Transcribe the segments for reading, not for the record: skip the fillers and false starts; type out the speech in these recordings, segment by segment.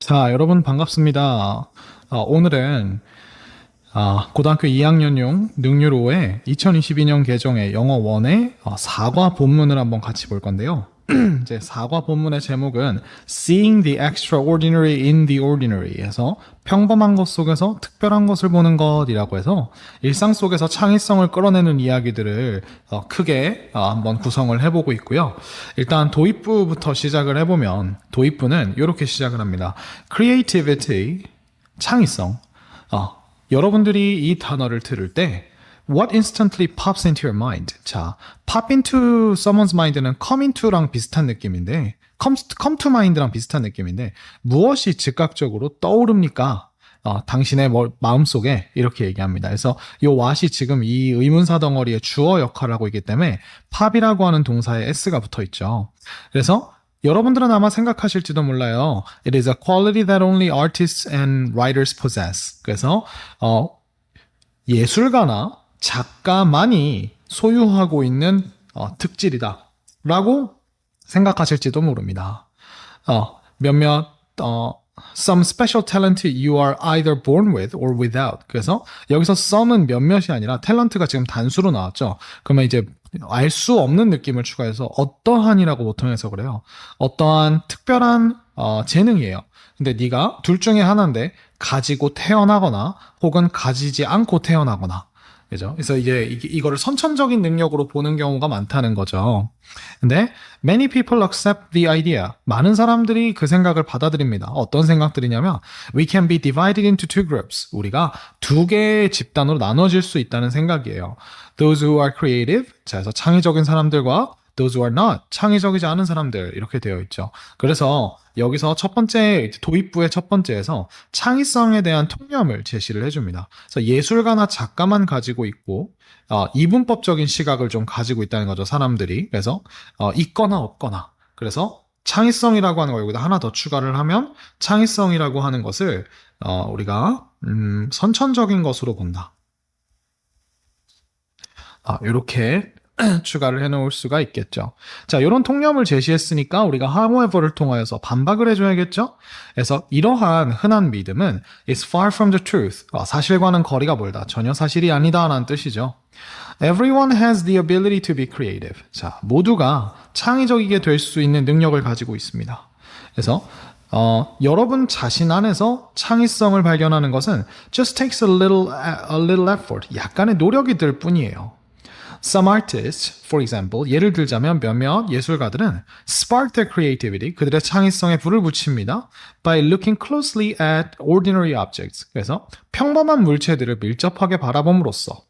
자, 여러분 반갑습니다. 오늘은 고등학교 2학년용 능률 5의 2022년 개정의 영어 1의 사과 본문을 한번 같이 볼 건데요. 이제 사과 본문의 제목은 Seeing the Extraordinary in the Ordinary에서 평범한 것 속에서 특별한 것을 보는 것이라고 해서 일상 속에서 창의성을 끌어내는 이야기들을 크게 한번 구성을 해보고 있고요. 일단 도입부부터 시작을 해보면 도입부는 이렇게 시작을 합니다. Creativity, 창의성. 여러분들이 이 단어를 들을 때 What instantly pops into your mind? 자, pop into someone's mind는 come into랑 비슷한 느낌인데 come to mind랑 비슷한 느낌인데 무엇이 즉각적으로 떠오릅니까? 당신의 마음속에 이렇게 얘기합니다. 그래서 이 what이 지금 이 의문사 덩어리의 주어 역할을 하고 있기 때문에 pop이라고 하는 동사에 s가 붙어 있죠. 그래서 여러분들은 아마 생각하실지도 몰라요. It is a quality that only artists and writers possess. 그래서 예술가나 작가만이 소유하고 있는 특질이다 라고 생각하실지도 모릅니다. 몇몇 some special talent you are either born with or without. 그래서 여기서 some은 몇몇이 아니라 탤런트가 지금 단수로 나왔죠. 그러면 이제 알 수 없는 느낌을 추가해서 어떠한이라고 보통 해석을 해요. 어떠한 특별한 재능이에요. 근데 네가 둘 중에 하나인데 가지고 태어나거나 혹은 가지지 않고 태어나거나, 그죠? 그래서 이제 이거를 선천적인 능력으로 보는 경우가 많다는 거죠. 근데 many people accept the idea. 많은 사람들이 그 생각을 받아들입니다. 어떤 생각들이냐면 we can be divided into two groups. 우리가 두 개의 집단으로 나눠질 수 있다는 생각이에요. Those who are creative. 자, 그래서 창의적인 사람들과 those who are not. 창의적이지 않은 사람들. 이렇게 되어 있죠. 그래서 여기서 첫 번째 도입부의 첫 번째에서 창의성에 대한 통념을 제시를 해줍니다. 그래서 예술가나 작가만 가지고 있고 이분법적인 시각을 좀 가지고 있다는 거죠. 사람들이. 그래서 있거나 없거나. 그래서 창의성이라고 하는 거 여기다 하나 더 추가를 하면 창의성이라고 하는 것을 우리가 선천적인 것으로 본다. 이렇게 추가를 해놓을 수가 있겠죠. 자, 이런 통념을 제시했으니까 우리가 however를 통하여서 반박을 해줘야겠죠. 그래서 이러한 흔한 믿음은 is far from the truth. 사실과는 거리가 멀다. 전혀 사실이 아니다라는 뜻이죠. Everyone has the ability to be creative. 자, 모두가 창의적이게 될 수 있는 능력을 가지고 있습니다. 그래서 여러분 자신 안에서 창의성을 발견하는 것은 just takes a little effort. 약간의 노력이 들 뿐이에요. Some artists, for example, 예를 들자면 몇몇 예술가들은 spark their creativity, 그들의 창의성에 불을 붙입니다. by looking closely at ordinary objects. 그래서 평범한 물체들을 밀접하게 바라봄으로써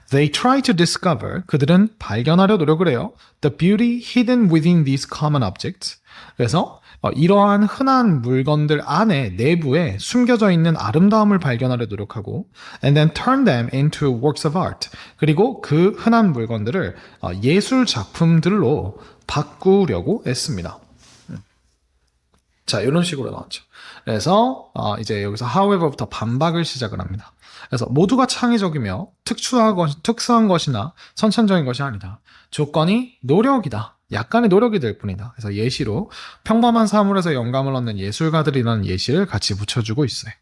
They try to discover, 그들은 발견하려 노력을 해요. The beauty hidden within these common objects. 그래서 이러한 흔한 물건들 안에 내부에 숨겨져 있는 아름다움을 발견하려 노력하고 and then turn them into works of art. 그리고 그 흔한 물건들을 예술 작품들로 바꾸려고 했습니다. 자, 이런 식으로 나왔죠. 그래서 이제 여기서 however부터 반박을 시작을 합니다. 그래서 모두가 창의적이며 특수한 것이나 선천적인 것이 아니다. 조건이 노력이다. 약간의 노력이 될 뿐이다. 그래서 예시로 평범한 사물에서 영감을 얻는 예술가들이라는 예시를 같이 붙여주고 있어요.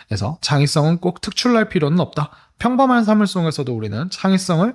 그래서 창의성은 꼭 특출날 필요는 없다. 평범한 사물 속에서도 우리는 창의성을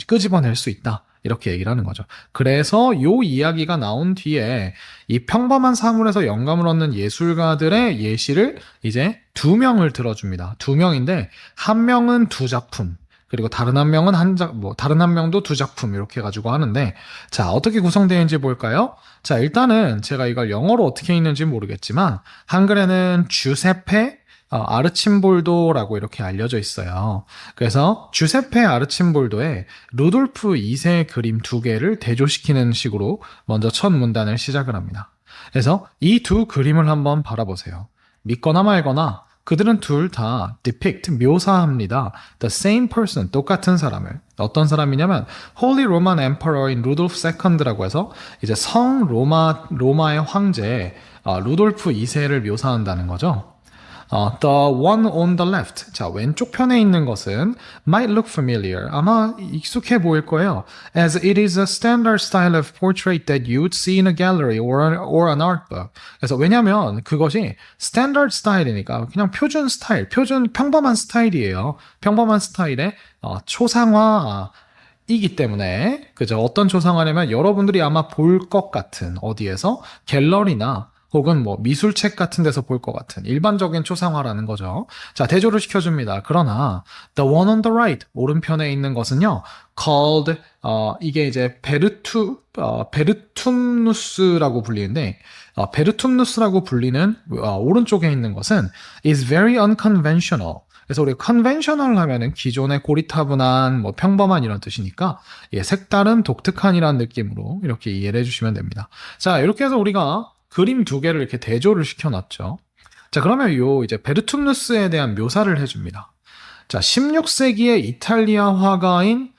끄집어낼 수 있다. 이렇게 얘기를 하는 거죠. 그래서 요 이야기가 나온 뒤에 이 평범한 사물에서 영감을 얻는 예술가들의 예시를 이제 두 명을 들어줍니다. 두 명인데 한 명은 두 작품, 그리고 다른 한 명은 다른 한 명도 두 작품 이렇게 해가지고 하는데, 자, 어떻게 구성되어 있는지 볼까요? 자, 일단은 제가 이걸 영어로 어떻게 읽는지 모르겠지만 한글에는 주세페 아르침볼도라고 이렇게 알려져 있어요. 그래서 주세페 아르침볼도의 루돌프 2세 그림 두 개를 대조시키는 식으로 먼저 첫 문단을 시작을 합니다. 그래서 이 두 그림을 한번 바라보세요. 믿거나 말거나 그들은 둘 다 depict, 묘사합니다. The same person, 똑같은 사람을. 어떤 사람이냐면 Holy Roman Emperor인 루돌프 II 해서 이제 로마의 황제 루돌프 2세를 묘사한다는 거죠. The one on the left. 자, 왼쪽 편에 있는 것은 might look familiar. 아마 익숙해 보일 거예요. As it is a standard style of portrait that you would see in a gallery or an art book. 그래서 왜냐면 그것이 standard 스타일이니까 그냥 표준 스타일, 평범한 스타일이에요. 평범한 스타일의 초상화이기 때문에 그죠? 어떤 초상화냐면 여러분들이 아마 볼 것 같은 어디에서 갤러리나 혹은 뭐 미술책 같은 데서 볼 것 같은 일반적인 초상화라는 거죠. 자, 대조를 시켜줍니다. 그러나 the one on the right 오른편에 있는 것은요, called 이게 이제 베르툼누스라고 불리는데 베르툼누스라고 불리는 오른쪽에 있는 것은 is very unconventional. 그래서 우리가 conventional 하면은 기존의 고리타분한, 뭐 평범한 이런 뜻이니까 예, 색다른, 독특한이라는 느낌으로 이렇게 이해를 해주시면 됩니다. 자, 이렇게 해서 우리가 그림 두 개를 이렇게 대조를 시켜놨죠. 자, 그러면 이제 베르툼누스에 대한 묘사를 해줍니다. 자, 16세기의 이탈리아 화가인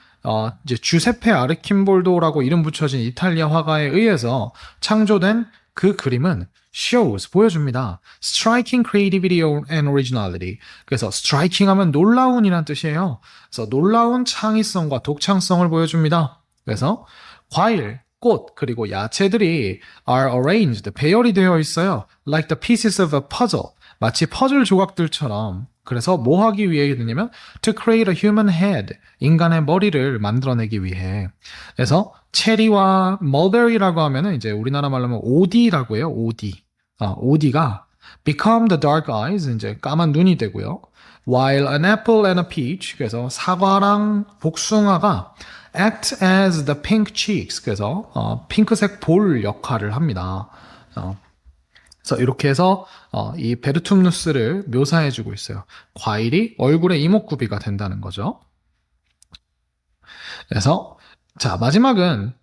이제 주세페 아르킴볼도라고 이름 붙여진 이탈리아 화가에 의해서 창조된 그 그림은 shows, 보여줍니다. striking creativity and originality. 그래서 striking 하면 놀라운이란 뜻이에요. 그래서 놀라운 창의성과 독창성을 보여줍니다. 그래서 과일, 꽃, 그리고 야채들이 are arranged, 배열이 되어 있어요. like the pieces of a puzzle. 마치 퍼즐 조각들처럼. 그래서 뭐 하기 위해 되냐면 to create a human head, 인간의 머리를 만들어내기 위해. 그래서 체리와 mulberry라고 하면은 이제 우리나라 말로 하면 오디라고 해요. 오디. 오디가 become the dark eyes, 이제 까만 눈이 되고요. while an apple and a peach, 그래서 사과랑 복숭아가 act as the pink cheeks, 그래서 핑크색 볼 역할을 합니다. 그래서 이렇게 해서 이 베르툼누스를 묘사해주고 있어요. 과일이 얼굴의 이목구비가 된다는 거죠. 그래서 자, 마지막은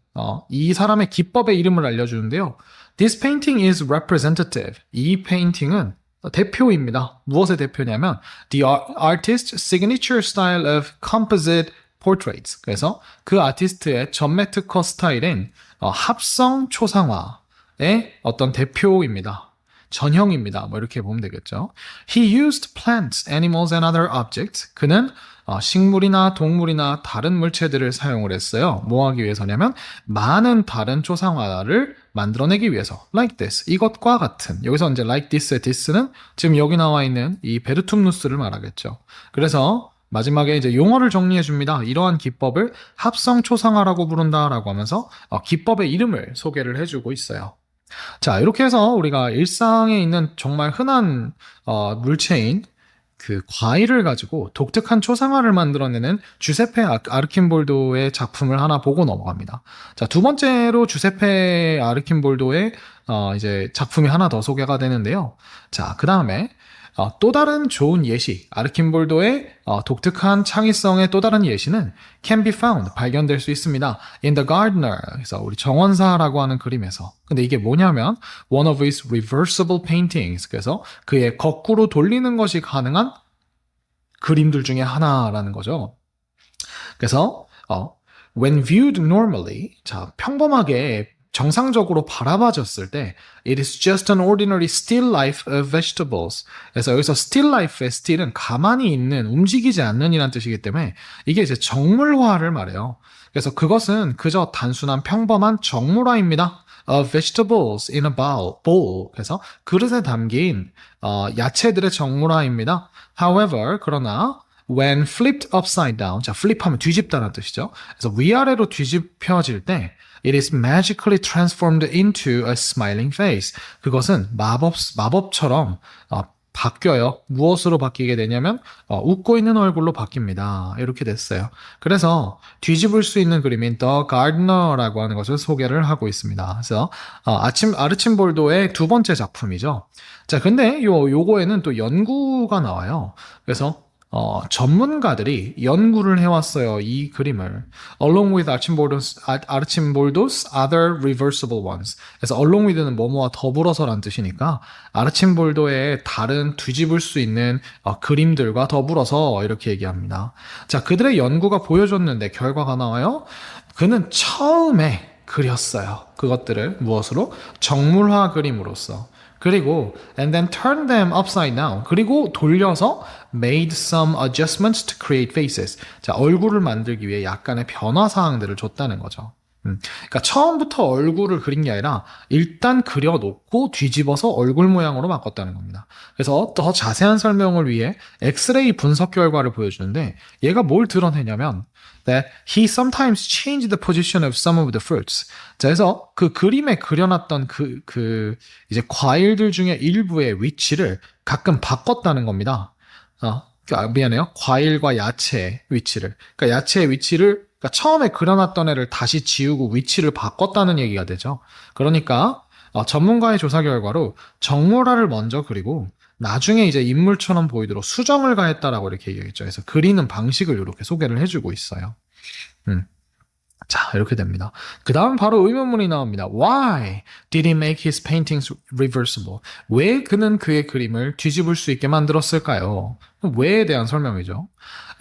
이 사람의 기법의 이름을 알려주는데요. This painting is representative. 이 페인팅은 대표입니다. 무엇의 대표냐면 the artist's signature style of composite portraits. 그래서 그 아티스트의 전매 특허 스타일인 합성 초상화의 어떤 대표입니다. 전형입니다. 뭐 이렇게 보면 되겠죠. He used plants, animals and other objects. 그는 식물이나 동물이나 다른 물체들을 사용을 했어요. 뭐 하기 위해서냐면 많은 다른 초상화를 만들어내기 위해서. Like this. 이것과 같은. 여기서 이제 like this의 this는 지금 여기 나와 있는 이 베르툼누스를 말하겠죠. 그래서 마지막에 이제 용어를 정리해 줍니다. 이러한 기법을 합성 초상화라고 부른다라고 하면서 기법의 이름을 소개를 해주고 있어요. 자, 이렇게 해서 우리가 일상에 있는 정말 흔한 물체인 그 과일을 가지고 독특한 초상화를 만들어내는 주세페 아르킴볼도의 작품을 하나 보고 넘어갑니다. 자, 두 번째로 주세페 아르킴볼도의 이제 작품이 하나 더 소개가 되는데요. 자, 그 다음에 또 다른 좋은 예시, 아르킴볼도의 독특한 창의성의 또 다른 예시는 can be found, 발견될 수 있습니다. in the gardener, 그래서 우리 정원사라고 하는 그림에서. 근데 이게 뭐냐면 one of his reversible paintings, 그래서 그의 거꾸로 돌리는 것이 가능한 그림들 중에 하나라는 거죠. 그래서 when viewed normally, 자, 평범하게 정상적으로 바라봐졌을 때 it is just an ordinary still life of vegetables. 그래서 여기서 still life의 still은 가만히 있는, 움직이지 않는 이란 뜻이기 때문에 이게 이제 정물화를 말해요. 그래서 그것은 그저 단순한 평범한 정물화입니다. of vegetables in a bowl. 그래서 그릇에 담긴 야채들의 정물화입니다. However, 그러나 when flipped upside down, 자, flip하면 뒤집다라는 뜻이죠. 그래서 위아래로 뒤집혀질 때 it is magically transformed into a smiling face. 그것은 마법처럼 바뀌어요. 무엇으로 바뀌게 되냐면 웃고 있는 얼굴로 바뀝니다. 이렇게 됐어요. 그래서 뒤집을 수 있는 그림인 The Gardener라고 하는 것을 소개를 하고 있습니다. 그래서 아르침볼도의 두 번째 작품이죠. 자, 근데 요거에는 또 연구가 나와요. 그래서 전문가들이 연구를 해왔어요. 이 그림을. Along with Archimboldo's other reversible ones. 그래서 along with는 뭐뭐와 더불어서란 뜻이니까 아르침볼도의 다른 뒤집을 수 있는 그림들과 더불어서 이렇게 얘기합니다. 자, 그들의 연구가 보여줬는데 결과가 나와요. 그는 처음에 그렸어요. 그것들을 무엇으로? 정물화 그림으로써. 그리고 and then turn them upside down. 그리고 돌려서 made some adjustments to create faces. 자, 얼굴을 만들기 위해 약간의 변화 사항들을 줬다는 거죠. 그러니까 처음부터 얼굴을 그린 게 아니라 일단 그려놓고 뒤집어서 얼굴 모양으로 바꿨다는 겁니다. 그래서 더 자세한 설명을 위해 엑스레이 분석 결과를 보여주는데 얘가 뭘 드러내냐면 that he sometimes changed the position of some of the fruits. 자, 그래서 그 그림에 그려놨던 이제 과일들 중에 일부의 위치를 가끔 바꿨다는 겁니다. 미안해요. 과일과 야채의 위치를. 그러니까 야채의 위치를 그러니까 처음에 그려놨던 애를 다시 지우고 위치를 바꿨다는 얘기가 되죠. 그러니까 전문가의 조사 결과로 정물화를 먼저 그리고 나중에 이제 인물처럼 보이도록 수정을 가했다라고 이렇게 얘기했죠. 그래서 그리는 방식을 이렇게 소개를 해주고 있어요. 자, 이렇게 됩니다. 그 다음 바로 의문문이 나옵니다. Why did he make his paintings reversible? 왜 그는 그의 그림을 뒤집을 수 있게 만들었을까요? 왜에 대한 설명이죠.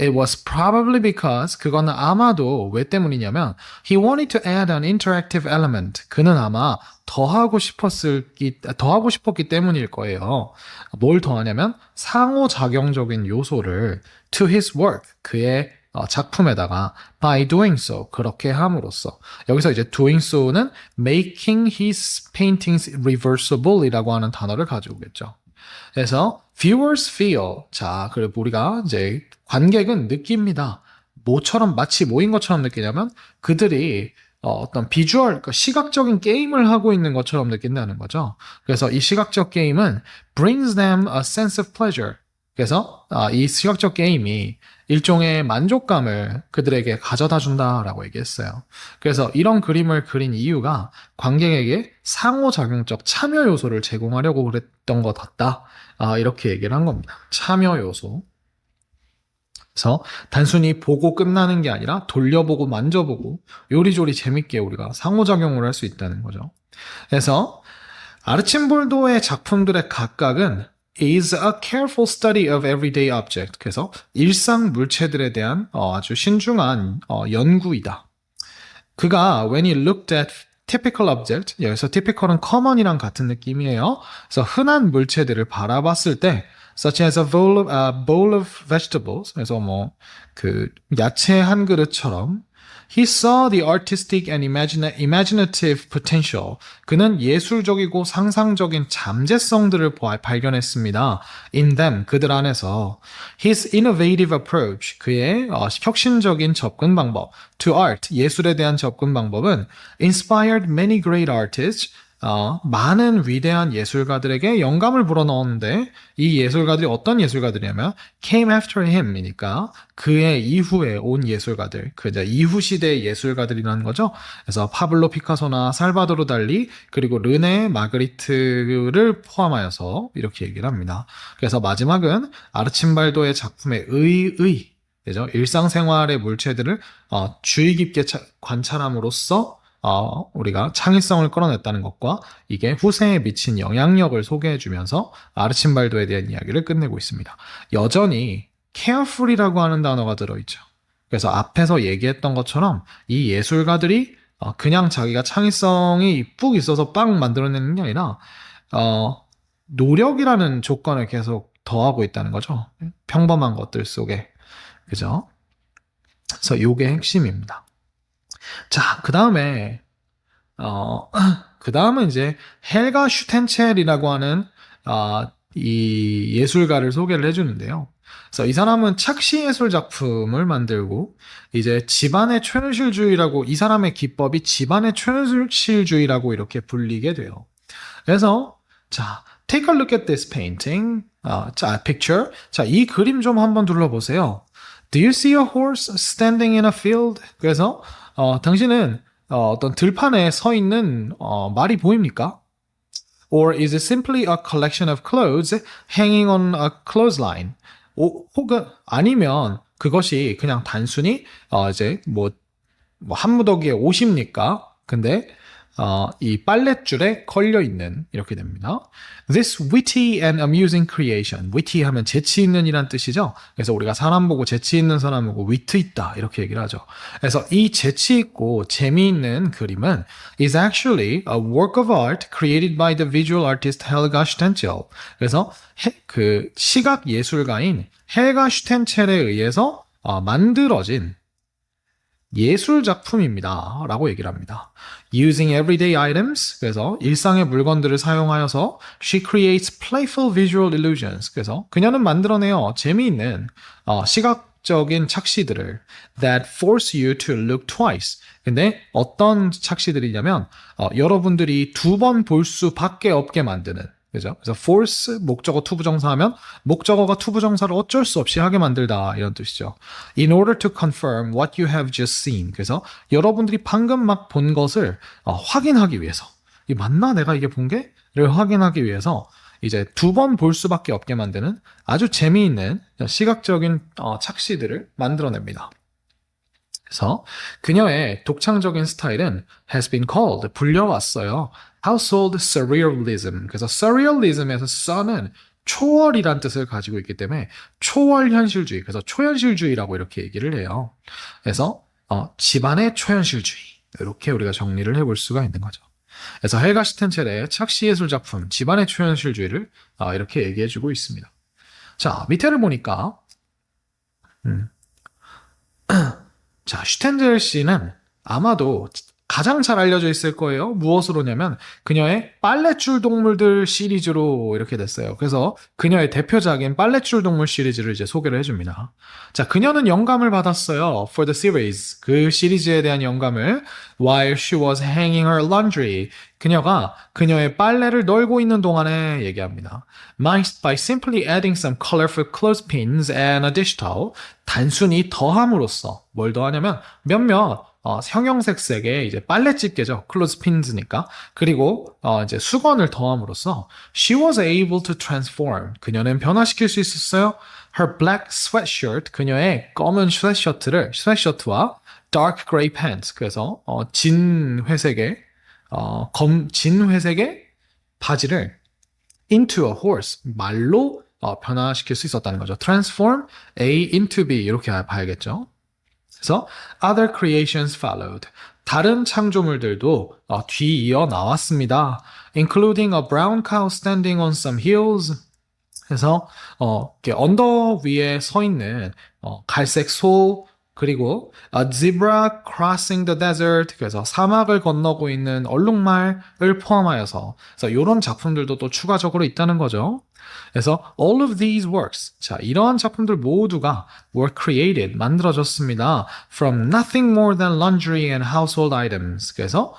It was probably because 그거는 아마도 왜 때문이냐면 he wanted to add an interactive element. 그는 아마 더하고 싶었기 때문일 거예요. 뭘 더하냐면 상호작용적인 요소를 to his work. 그의 작품에다가 by doing so 그렇게 함으로써 여기서 이제 doing so는 making his paintings reversible 이라고 하는 단어를 가지고 오겠죠. 그래서 viewers feel 자 그리고 우리가 이제 관객은 느낍니다. 마치 모인 것처럼 느끼냐면 그들이 어떤 비주얼, 그러니까 시각적인 게임을 하고 있는 것처럼 느낀다는 거죠. 그래서 이 시각적 게임은 brings them a sense of pleasure. 그래서 이 시각적 게임이 일종의 만족감을 그들에게 가져다 준다라고 얘기했어요. 그래서 이런 그림을 그린 이유가 관객에게 상호작용적 참여 요소를 제공하려고 그랬던 것 같다. 이렇게 얘기를 한 겁니다. 참여 요소. 그래서 단순히 보고 끝나는 게 아니라 돌려보고 만져보고 요리조리 재밌게 우리가 상호작용을 할 수 있다는 거죠. 그래서 아르침볼도의 작품들의 각각은 is a careful study of everyday object. 그래서 일상 물체들에 대한 아주 신중한 연구이다. 그가 when he looked at typical object, 여기서 typical은 common이랑 같은 느낌이에요. 그래서 흔한 물체들을 바라봤을 때 such as a bowl of vegetables. 그래서 야채 한 그릇처럼 He saw the artistic and imaginative potential. 그는 예술적이고 상상적인 잠재성들을 발견했습니다. In them, 그들 안에서. His innovative approach, 그의 혁신적인 접근 방법. To art, 예술에 대한 접근 방법은 inspired many great artists. 많은 위대한 예술가들에게 영감을 불어넣었는데 이 예술가들이 어떤 예술가들이냐면 came after him이니까 그의 이후에 온 예술가들, 이제 이후 시대의 예술가들이라는 거죠. 그래서 파블로 피카소나 살바도르 달리 그리고 르네 마그리트를 포함하여서 이렇게 얘기를 합니다. 그래서 마지막은 아르침발도의 작품의 그죠? 일상생활의 물체들을 주의 깊게 관찰함으로써 우리가 창의성을 끌어냈다는 것과 이게 후세에 미친 영향력을 소개해주면서 아르침발도에 대한 이야기를 끝내고 있습니다. 여전히 careful이라고 하는 단어가 들어있죠. 그래서 앞에서 얘기했던 것처럼 이 예술가들이 그냥 자기가 창의성이 푹 있어서 빵 만들어내는 게 아니라 노력이라는 조건을 계속 더하고 있다는 거죠. 평범한 것들 속에. 그죠? 그래서 이게 핵심입니다. 자, 그 다음은 이제 헬가 슈텐첼이라고 하는 이 예술가를 소개를 해주는데요. 그래서 이 사람은 착시 예술 작품을 만들고 이제 집안의 최현실주의라고 이 사람의 기법이 집안의 최현실주의라고 이렇게 불리게 돼요. 그래서 자, take a look at this painting. picture. 자, 이 그림 좀 한번 둘러보세요. Do you see a horse standing in a field? 그래서 당신은 어떤 들판에 서 있는 말이 보입니까? Or is it simply a collection of clothes hanging on a clothesline? 혹은 아니면 그것이 그냥 단순히 이제 한 무더기에 옷입니까? 근데 이 빨랫줄에 걸려있는 이렇게 됩니다. This witty and amusing creation. witty 하면 재치 있는 이란 뜻이죠. 그래서 우리가 사람 보고 재치 있는 사람 보고 위트 있다 이렇게 얘기를 하죠. 그래서 이 재치 있고 재미있는 그림은 is actually a work of art created by the visual artist Helga Stencil. 그래서 그 시각 예술가인 헬가 슈텐첼에 의해서 만들어진 예술 작품입니다. 라고 얘기를 합니다. Using everyday items, 그래서 일상의 물건들을 사용하여서 she creates playful visual illusions. 그래서 그녀는 만들어내요. 재미있는 시각적인 착시들을 that force you to look twice. 근데 어떤 착시들이냐면 여러분들이 두 번 볼 수밖에 없게 만드는 그죠? 그래서 force 목적어 투부정사 하면 목적어가 투부정사를 어쩔 수 없이 하게 만들다 이런 뜻이죠. In order to confirm what you have just seen. 그래서 여러분들이 방금 막 본 것을 확인하기 위해서 이 맞나 내가 이게 본 게를 확인하기 위해서 이제 두 번 볼 수밖에 없게 만드는 아주 재미있는 시각적인 착시들을 만들어냅니다. 그래서 그녀의 독창적인 스타일은 has been called, 불려왔어요. Household Surrealism. 그래서 Surrealism에서 Sun은 초월이란 뜻을 가지고 있기 때문에 초월 현실주의, 그래서 초현실주의라고 이렇게 얘기를 해요. 그래서 집안의 초현실주의 이렇게 우리가 정리를 해볼 수가 있는 거죠. 그래서 헬가 슈텐첼의 착시예술 작품 집안의 초현실주의를 이렇게 얘기해주고 있습니다. 자, 밑에를 보니까 자, 슈텐젤 씨는 아마도 가장 잘 알려져 있을 거예요. 무엇으로냐면 그녀의 빨랫줄 동물들 시리즈로 이렇게 됐어요. 그래서 그녀의 대표작인 빨랫줄 동물 시리즈를 이제 소개를 해줍니다. 자, 그녀는 영감을 받았어요. For the series. 그 시리즈에 대한 영감을 while she was hanging her laundry. 그녀가 그녀의 빨래를 널고 있는 동안에 얘기합니다. By simply adding some colorful clothespins and a dish towel. 단순히 더함으로써 뭘 더하냐면 몇몇 형형색색의 이제 빨래집게죠. 클로즈핀즈니까. 그리고 이제 수건을 더함으로써 she was able to transform. 그녀는 변화시킬 수 있었어요. Her black sweatshirt. 그녀의 검은 스웨트셔츠와 dark gray pants. 그래서 진 회색의 바지를 into a horse. 말로 변화시킬 수 있었다는 거죠. Transform A into B 이렇게 봐야겠죠. 그래서 other creations followed. 다른 창조물들도 뒤이어 나왔습니다. Including a brown cow standing on some hills. 그래서 언덕 위에 서 있는 갈색 소 그리고 a zebra crossing the desert. 그래서 사막을 건너고 있는 얼룩말을 포함하여서 그래서 이런 작품들도 또 추가적으로 있다는 거죠. 그래서 all of these works, 자 이러한 작품들 모두가 were created, 만들어졌습니다. From nothing more than laundry and household items. 그래서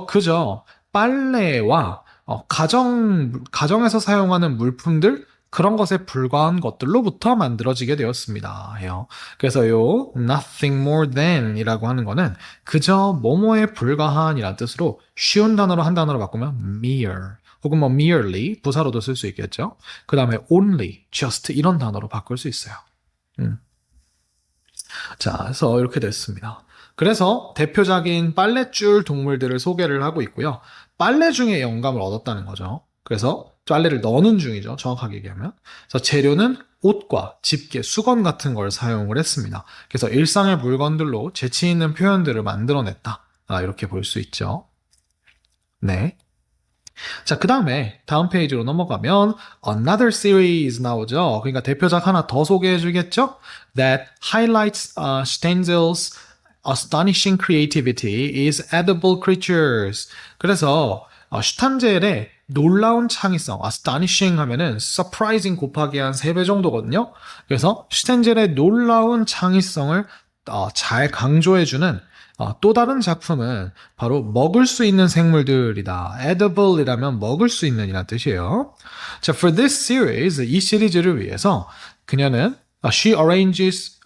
그저 빨래와 가정에서 사용하는 물품들 그런 것에 불과한 것들로부터 만들어지게 되었습니다. 해요. 그래서 요 nothing more than 이라고 하는 거는 그저 뭐뭐에 불과한 이란 뜻으로 쉬운 단어로 한 단어로 바꾸면 mere 혹은 뭐 merely 부사로도 쓸 수 있겠죠. 그 다음에 only, just 이런 단어로 바꿀 수 있어요. 자, 그래서 이렇게 됐습니다. 그래서 대표적인 빨랫줄 동물들을 소개를 하고 있고요. 빨래 중에 영감을 얻었다는 거죠. 그래서 빨래를 넣는 중이죠. 정확하게 얘기하면. 그래서 재료는 옷과 집게, 수건 같은 걸 사용을 했습니다. 그래서 일상의 물건들로 재치 있는 표현들을 만들어냈다. 이렇게 볼 수 있죠. 네. 자, 그 다음에 다음 페이지로 넘어가면 another series 나오죠. 그러니까 대표작 하나 더 소개해 주겠죠? That highlights Stenzel's astonishing creativity is edible creatures. 그래서 슈탄젤의 놀라운 창의성, astonishing 하면은 surprising 곱하기 한 3배 정도거든요. 그래서 슈탄젤의 놀라운 창의성을 잘 강조해주는 또 다른 작품은 바로 먹을 수 있는 생물들이다. edible이라면 먹을 수 있는 이란 뜻이에요. 자, for this series, 이 시리즈를 위해서 그녀는 she arranges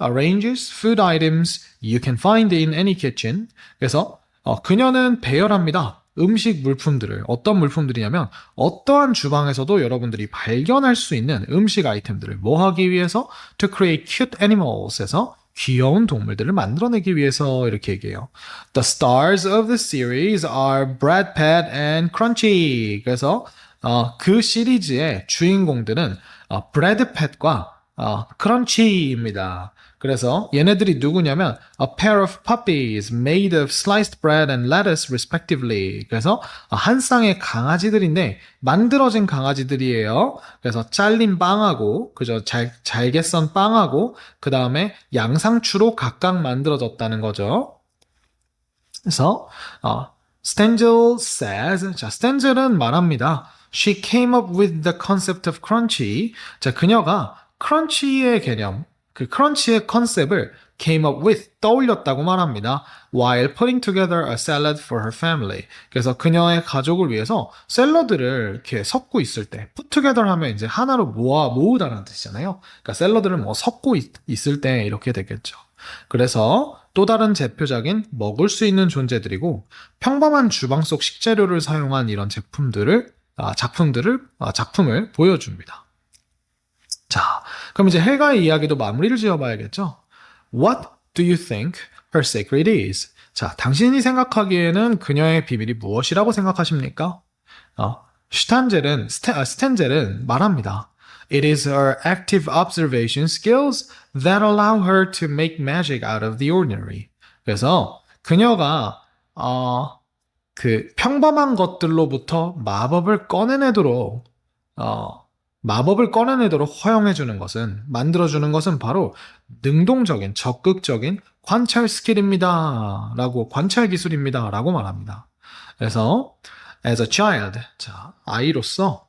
food items you can find in any kitchen. 그래서 그녀는 배열합니다. 음식 물품들을 어떤 물품들이냐면 어떠한 주방에서도 여러분들이 발견할 수 있는 음식 아이템들을 뭐 하기 위해서 to create cute animals 해서 귀여운 동물들을 만들어내기 위해서 이렇게 얘기해요. The stars of the series are Brad Pitt and Crunchy. 그래서 그 시리즈의 주인공들은 브래드 팻과 크런치입니다. 그래서 얘네들이 누구냐면 a pair of puppies made of sliced bread and lettuce respectively. 그래서 한 쌍의 강아지들인데 만들어진 강아지들이에요. 그래서 잘린 빵하고 그죠 잘게 썬 빵하고 그 다음에 양상추로 각각 만들어졌다는 거죠. 그래서 Stenzel says, 자 Stenzel은 말합니다. She came up with the concept of crunchy. 자 그녀가 크런치의 개념 그 크런치의 컨셉을 came up with, 떠올렸다고 말합니다. While putting together a salad for her family. 그래서 그녀의 가족을 위해서 샐러드를 이렇게 섞고 있을 때, put together 하면 이제 하나로 모으다라는 뜻이잖아요. 그러니까 샐러드를 섞고 있을 때 이렇게 되겠죠. 그래서 또 다른 대표적인 먹을 수 있는 존재들이고, 평범한 주방 속 식재료를 사용한 이런 작품을 보여줍니다. 자, 그럼 이제 헬가의 이야기도 마무리를 지어봐야겠죠? What do you think her secret is? 자, 당신이 생각하기에는 그녀의 비밀이 무엇이라고 생각하십니까? 스텐젤은 말합니다. It is her active observation skills that allow her to make magic out of the ordinary. 그래서 그녀가 그 평범한 것들로부터 마법을 꺼내내도록 허용해주는 것은, 만들어주는 것은 바로 능동적인, 적극적인 관찰 스킬입니다. 관찰 기술입니다. 라고 말합니다. 그래서, as a child, 자, 아이로서,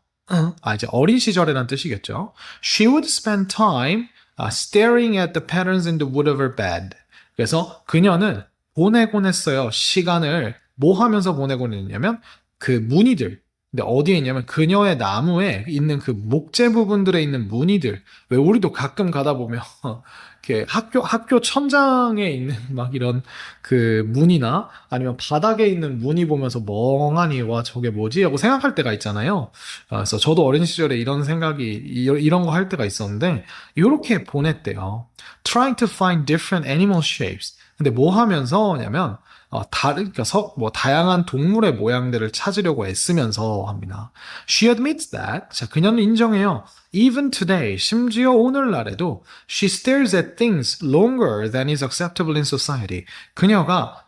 이제 어린 시절이란 뜻이겠죠. She would spend time staring at the patterns in the wood of her bed. 그래서 그녀는 보내곤 했어요. 시간을 뭐 하면서 보내곤 했냐면, 그 무늬들, 근데 어디에 있냐면 그녀의 나무에 있는 그 목재 부분들에 있는 무늬들. 왜 우리도 가끔 가다 보면 이렇게 학교 천장에 있는 막 이런 그 무늬나 아니면 바닥에 있는 무늬 보면서 멍하니 와 저게 뭐지? 하고 생각할 때가 있잖아요. 그래서 저도 어린 시절에 이런 거 할 때가 있었는데 이렇게 보냈대요. Trying to find different animal shapes. 근데 뭐 하면서냐면 다양한 동물의 모양들을 찾으려고 애쓰면서 합니다. She admits that. 자, 그녀는 인정해요. Even today, 심지어 오늘날에도 she stares at things longer than is acceptable in society. 그녀가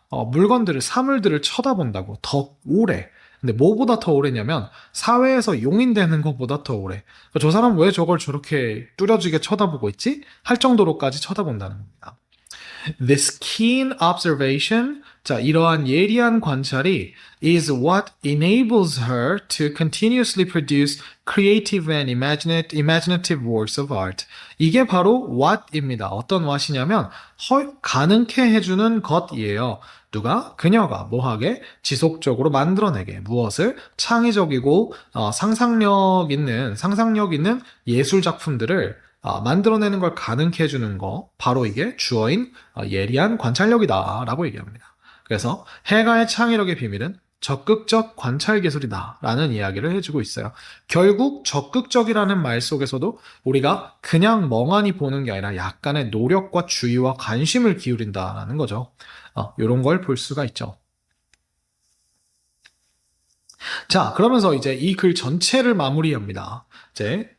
사물들을 쳐다본다고 더 오래. 근데 뭐보다 더 오래냐면 사회에서 용인되는 것보다 더 오래. 저 사람 왜 저걸 저렇게 뚜려지게 쳐다보고 있지? 할 정도로까지 쳐다본다는 겁니다. This keen observation, 자, 이러한 예리한 관찰이 is what enables her to continuously produce creative and imaginative works of art. 이게 바로 what입니다. 어떤 what이냐면 가능케 해주는 것이에요. 누가? 그녀가 뭐하게? 지속적으로 만들어내게. 무엇을? 창의적이고 상상력 있는 예술 작품들을 만들어내는 걸 가능케 해주는 거, 바로 이게 주어인 예리한 관찰력이다 라고 얘기합니다. 그래서 헬가의 창의력의 비밀은 적극적 관찰 기술이다 라는 이야기를 해주고 있어요. 결국 적극적이라는 말 속에서도 우리가 그냥 멍하니 보는 게 아니라 약간의 노력과 주의와 관심을 기울인다라는 거죠. 이런 걸 볼 수가 있죠. 자, 그러면서 이제 이 글 전체를 마무리합니다. 이제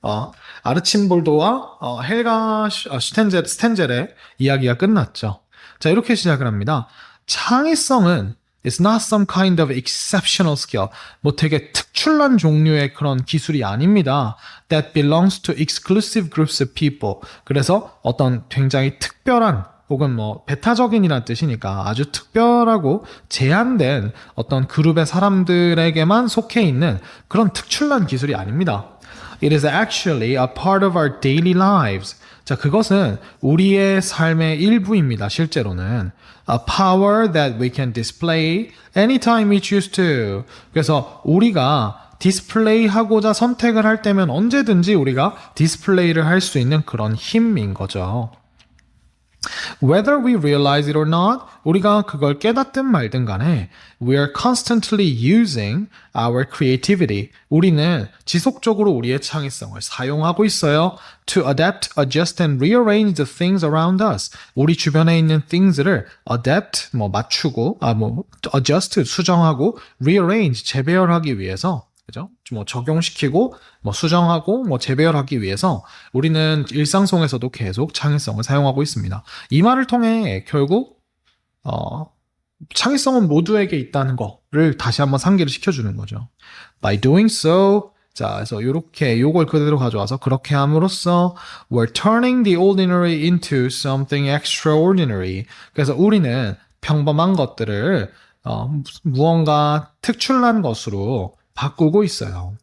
아르침볼도와 헬가 스텐젤의 이야기가 끝났죠. 자, 이렇게 시작을 합니다. 창의성은 It's not some kind of exceptional skill. 뭐 되게 특출난 종류의 그런 기술이 아닙니다. That belongs to exclusive groups of people. 그래서 어떤 굉장히 특별한 혹은 뭐 배타적인이라는 뜻이니까 아주 특별하고 제한된 어떤 그룹의 사람들에게만 속해 있는 그런 특출난 기술이 아닙니다. It is actually a part of our daily lives. 자, 그것은 우리의 삶의 일부입니다. 실제로는 a power that we can display anytime we choose to. 그래서 우리가 디스플레이하고자 선택을 할 때면 언제든지 우리가 디스플레이를 할 수 있는 그런 힘인 거죠. Whether we realize it or not, 우리가 그걸 깨닫든 말든 간에 we are constantly using our creativity. 우리는 지속적으로 우리의 창의성을 사용하고 있어요. To adapt, adjust, and rearrange the things around us. 우리 주변에 있는 things를 adapt, 맞추고, adjust, 수정하고, rearrange, 재배열하기 위해서 그죠? 적용시키고, 수정하고, 재배열하기 위해서 우리는 일상 속에서도 계속 창의성을 사용하고 있습니다. 이 말을 통해 결국, 창의성은 모두에게 있다는 거를 다시 한번 상기를 시켜주는 거죠. By doing so, 자, 그래서 요걸 그대로 가져와서 그렇게 함으로써 we're turning the ordinary into something extraordinary. 그래서 우리는 평범한 것들을 무언가 특출난 것으로 바꾸고 있어요.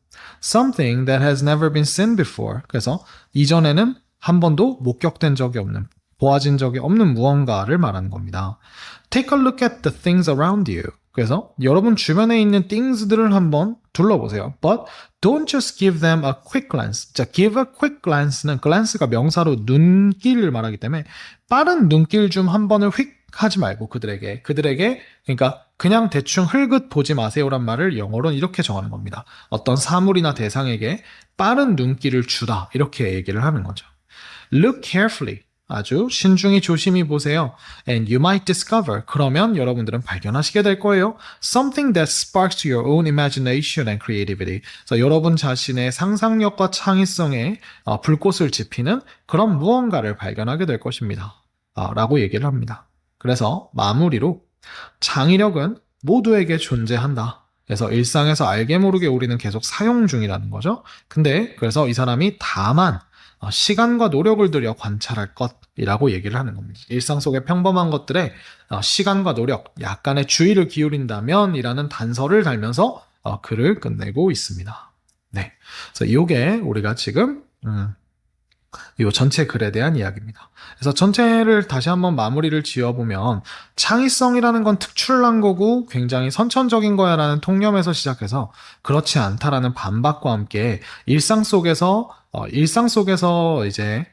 Something that has never been seen before. 그래서 이전에는 한 번도 목격된 적이 없는, 보아진 적이 없는 무언가를 말하는 겁니다. Take a look at the things around you. 그래서 여러분 주변에 있는 things들을 한번 둘러보세요. But don't just give them a quick glance. 자, give a quick glance는 glance가 명사로 눈길을 말하기 때문에 빠른 눈길 좀 한 번을 휙 하지 말고 그들에게 그러니까 그냥 대충 흘긋 보지 마세요란 말을 영어로는 이렇게 정하는 겁니다. 어떤 사물이나 대상에게 빠른 눈길을 주다 이렇게 얘기를 하는 거죠. Look carefully. 아주 신중히 조심히 보세요. And you might discover. 그러면 여러분들은 발견하시게 될 거예요. Something that sparks your own imagination and creativity. 그래서 여러분 자신의 상상력과 창의성에 불꽃을 지피는 그런 무언가를 발견하게 될 것입니다. 라고 얘기를 합니다. 그래서 마무리로 창의력은 모두에게 존재한다. 그래서 일상에서 알게 모르게 우리는 계속 사용 중이라는 거죠. 근데 그래서 이 사람이 다만 시간과 노력을 들여 관찰할 것이라고 얘기를 하는 겁니다. 일상 속의 평범한 것들에 시간과 노력, 약간의 주의를 기울인다면 이라는 단서를 달면서 글을 끝내고 있습니다. 네, 그래서 이게 우리가 지금 이 전체 글에 대한 이야기입니다. 그래서 전체를 다시 한번 마무리를 지어보면 창의성이라는 건 특출난 거고 굉장히 선천적인 거야 라는 통념에서 시작해서 그렇지 않다라는 반박과 함께 일상 속에서 이제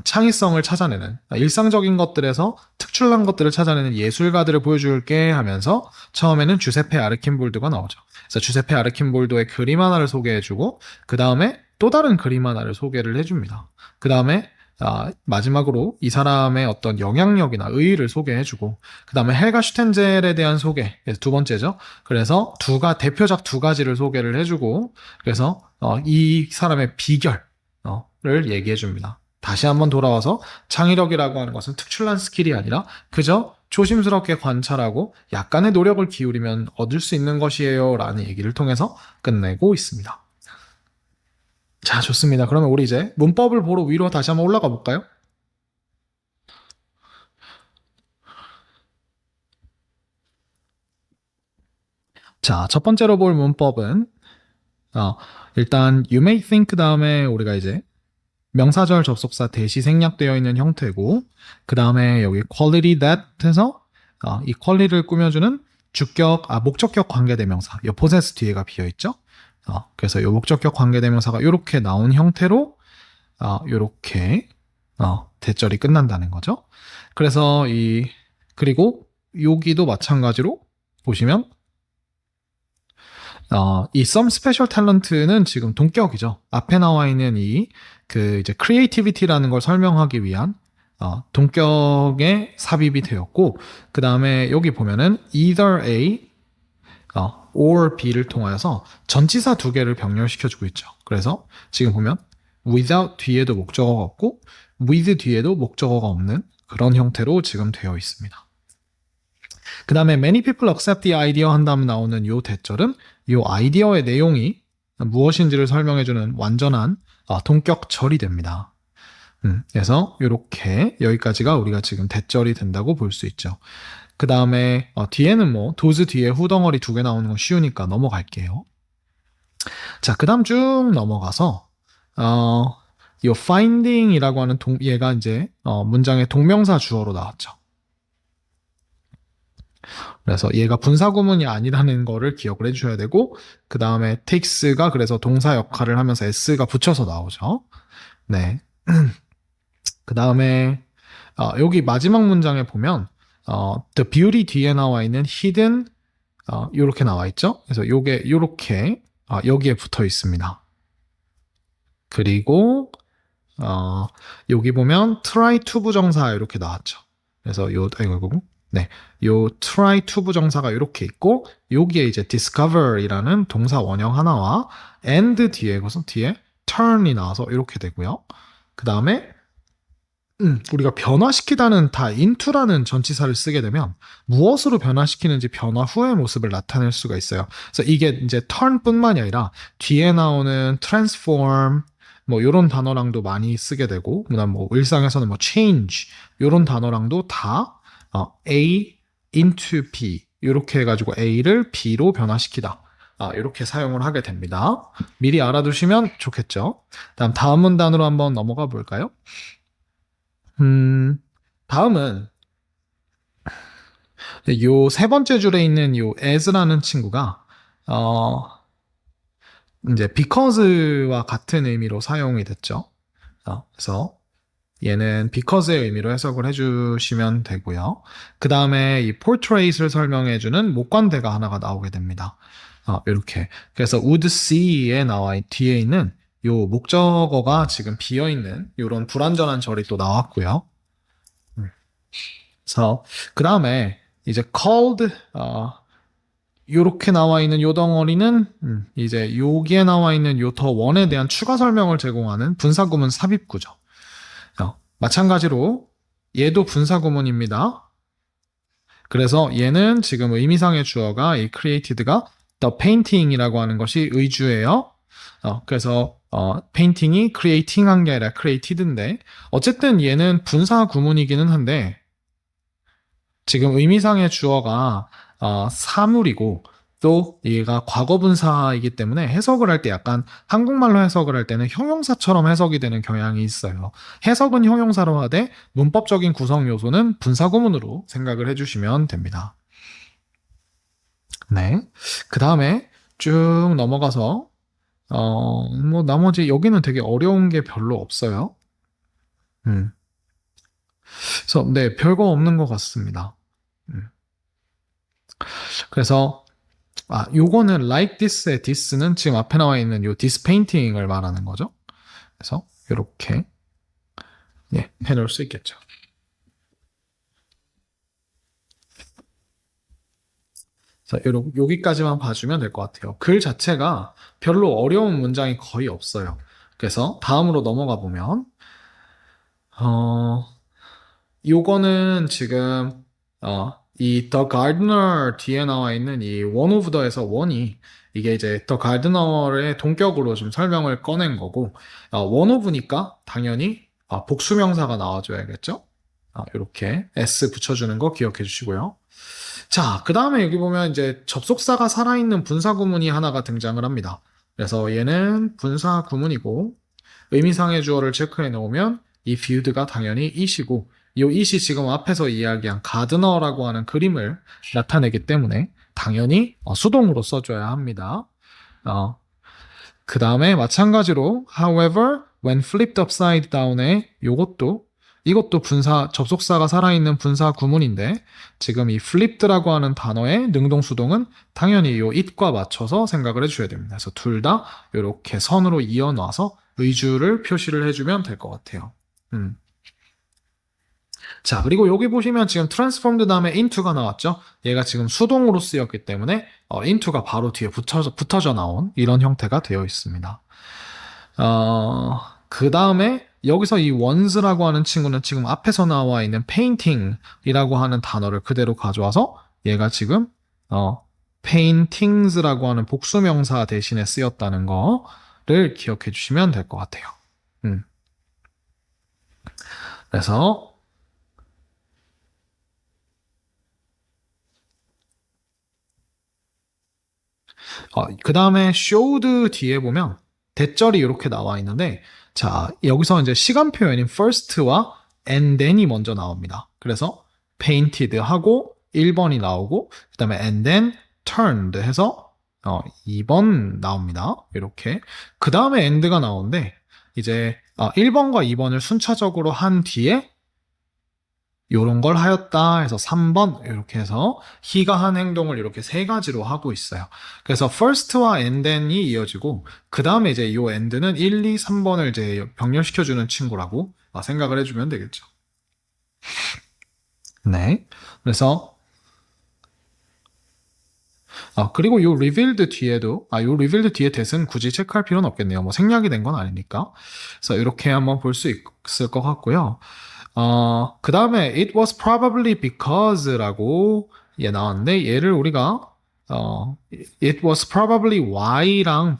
창의성을 찾아내는 일상적인 것들에서 특출난 것들을 찾아내는 예술가들을 보여줄게 하면서 처음에는 주세페 아르킨볼드가 나오죠. 그래서 주세페 아르킨볼드의 그림 하나를 소개해주고 그 다음에 또 다른 그림 하나를 소개를 해줍니다. 그 다음에 마지막으로 이 사람의 어떤 영향력이나 의의를 소개해주고 그 다음에 헬가 슈텐젤에 대한 소개, 두 번째죠. 그래서 대표작 두 가지를 소개를 해주고 그래서 이 사람의 비결을 얘기해줍니다. 다시 한번 돌아와서 창의력이라고 하는 것은 특출난 스킬이 아니라 그저 조심스럽게 관찰하고 약간의 노력을 기울이면 얻을 수 있는 것이에요 라는 얘기를 통해서 끝내고 있습니다. 자, 좋습니다. 그러면 우리 이제 문법을 보러 위로 다시 한번 올라가 볼까요? 자, 첫 번째로 볼 문법은 일단 you may think 다음에 우리가 이제 명사절 접속사 대시 생략되어 있는 형태고 그 다음에 여기 quality that 해서 이 quality를 꾸며주는 목적격 관계대명사 이 possess 뒤에가 비어있죠. 그래서 이 목적격 관계대명사가 이렇게 나온 형태로 이렇게 대절이 끝난다는 거죠. 그래서 그리고 여기도 마찬가지로 보시면 이 some special talent는 지금 동격이죠. 앞에 나와 있는 이제 creativity라는 걸 설명하기 위한 동격에 삽입이 되었고 그 다음에 여기 보면은 either A or B를 통하여서 전치사 두 개를 병렬시켜주고 있죠. 그래서 지금 보면 without 뒤에도 목적어가 없고 with 뒤에도 목적어가 없는 그런 형태로 지금 되어 있습니다. 그 다음에 many people accept the idea 한 다음에 나오는 요 대절은 요 아이디어의 내용이 무엇인지를 설명해주는 완전한 동격절이 됩니다. 그래서 이렇게 여기까지가 우리가 지금 대절이 된다고 볼 수 있죠. 그 다음에 뒤에는 does 뒤에 후덩어리 두 개 나오는 건 쉬우니까 넘어갈게요. 자, 그 다음 쭉 넘어가서 이 finding이라고 하는 얘가 이제 문장의 동명사 주어로 나왔죠. 그래서 얘가 분사구문이 아니라는 거를 기억을 해주셔야 되고 그 다음에 takes가 그래서 동사 역할을 하면서 s가 붙여서 나오죠. 네. 그 다음에 여기 마지막 문장에 보면 the beauty 뒤에 나와 있는 hidden 요렇게 나와 있죠. 그래서 요게 요렇게 여기에 붙어 있습니다. 그리고 여기 보면 try to 부정사 이렇게 나왔죠. 그래서 네, 요 try to 부정사가 이렇게 있고 여기에 이제 discover이라는 동사 원형 하나와 and 뒤에 turn이 나와서 이렇게 되고요. 그 다음에 우리가 변화시키다는 다 into라는 전치사를 쓰게 되면 무엇으로 변화시키는지 변화 후의 모습을 나타낼 수가 있어요. 그래서 이게 이제 turn뿐만이 아니라 뒤에 나오는 transform 뭐 이런 단어랑도 많이 쓰게 되고 그다음 뭐 일상에서는 뭐 change 이런 단어랑도 다 A into B 이렇게 해가지고 A를 B로 변화시키다 이렇게 사용을 하게 됩니다. 미리 알아두시면 좋겠죠. 다음 문단으로 한번 넘어가 볼까요? 다음은 요 세 번째 줄에 있는 요 as라는 친구가 이제 because와 같은 의미로 사용이 됐죠. 그래서 얘는 because의 의미로 해석을 해주시면 되고요. 그 다음에 이 portrait을 설명해주는 목관대가 하나가 나오게 됩니다. 이렇게. 그래서 would see에 뒤에 있는 요 목적어가 지금 비어있는 요런 불완전한 절이 또 나왔고요. 그래서 그 다음에 이제 called 요렇게 나와 있는 요 덩어리는 이제 여기에 나와 있는 요 더 원에 대한 추가 설명을 제공하는 분사구문 삽입구죠. 마찬가지로 얘도 분사구문입니다. 그래서 얘는 지금 의미상의 주어가 이 created가 the painting이라고 하는 것이 의주예요. 그래서 painting이 creating한 게 아니라 created인데 어쨌든 얘는 분사구문이기는 한데 지금 의미상의 주어가 사물이고 또 얘가 과거분사이기 때문에 해석을 할 때 약간 한국말로 해석을 할 때는 형용사처럼 해석이 되는 경향이 있어요. 해석은 형용사로 하되 문법적인 구성 요소는 분사구문으로 생각을 해주시면 됩니다. 네. 그 다음에 쭉 넘어가서 뭐 나머지 여기는 되게 어려운 게 별로 없어요. 그래서 네, 별거 없는 것 같습니다. 그래서 요거는 like this의 this는 지금 앞에 나와 있는 요 this painting을 말하는 거죠. 그래서 이렇게 해놓을 수 있겠죠. 자, 여기까지만 봐주면 될 것 같아요. 글 자체가 별로 어려운 문장이 거의 없어요. 그래서 다음으로 넘어가 보면 요거는 지금 이 The Gardener 뒤에 나와 있는 이 one of the에서 one이 이게 이제 The Gardener의 동격으로 좀 설명을 꺼낸 거고 one of니까 당연히 복수명사가 나와줘야겠죠. 이렇게 s 붙여주는 거 기억해 주시고요. 자, 그 다음에 여기 보면 이제 접속사가 살아있는 분사구문이 하나가 등장을 합니다. 그래서 얘는 분사구문이고 의미상의 주어를 체크해 놓으면 이 viewed가 당연히 it이고 이 it이 지금 앞에서 이야기한 가드너라고 하는 그림을 나타내기 때문에 당연히 수동으로 써줘야 합니다. 그 다음에 마찬가지로 however, when flipped upside down에 이것도 접속사가 살아있는 분사 구문인데 지금 이 flipped라고 하는 단어의 능동수동은 당연히 이 it과 맞춰서 생각을 해주셔야 됩니다. 그래서 둘 다 이렇게 선으로 이어놔서 의주를 표시를 해주면 될 것 같아요. 자, 그리고 여기 보시면 지금 transformed 다음에 into가 나왔죠? 얘가 지금 수동으로 쓰였기 때문에 into가 바로 뒤에 붙어져 나온 이런 형태가 되어 있습니다. 그 다음에 여기서 이 once라고 하는 친구는 지금 앞에서 나와 있는 painting이라고 하는 단어를 그대로 가져와서 얘가 지금 paintings라고 하는 복수명사 대신에 쓰였다는 거를 기억해 주시면 될 것 같아요. 그래서 그 다음에 showed 뒤에 보면 대절이 이렇게 나와 있는데 자, 여기서 이제 시간 표현인 first와 and then이 먼저 나옵니다. 그래서 painted 하고 1번이 나오고 그 다음에 and then turned 해서 2번 나옵니다. 이렇게. 그 다음에 and가 나오는데 이제 1번과 2번을 순차적으로 한 뒤에 요런 걸 하였다 해서 3번 이렇게 해서 he가 한 행동을 이렇게 세 가지로 하고 있어요. 그래서 first와 and then이 이어지고 그 다음에 이제 요 and는 1, 2, 3번을 이제 병렬시켜주는 친구라고 생각을 해주면 되겠죠. 네. 그래서 그리고 요 revealed 뒤에도 요 revealed 뒤에 that은 굳이 체크할 필요는 없겠네요. 뭐 생략이 된 건 아니니까. 그래서 이렇게 한번 볼 수 있을 것 같고요. 그 다음에 it was probably because라고 나왔는데 얘를 우리가 it was probably why랑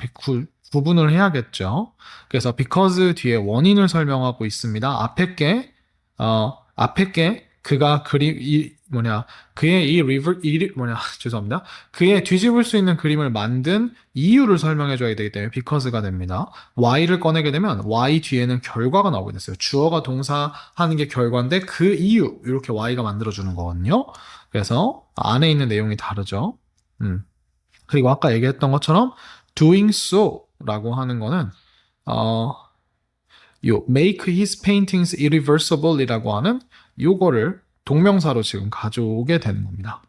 구분을 해야겠죠. 그래서 because 뒤에 원인을 설명하고 있습니다. 앞에 게 그가 그의 죄송합니다. 그의 뒤집을 수 있는 그림을 만든 이유를 설명해줘야 되기 때문에 because가 됩니다. why를 꺼내게 되면 why 뒤에는 결과가 나오게 됐어요. 주어가 동사하는 게 결과인데 그 이유 이렇게 why가 만들어주는 거거든요. 그래서 안에 있는 내용이 다르죠. 그리고 아까 얘기했던 것처럼 doing so라고 하는 거는 make his paintings irreversible이라고 하는 요거를 동명사로 지금 가져오게 되는 겁니다.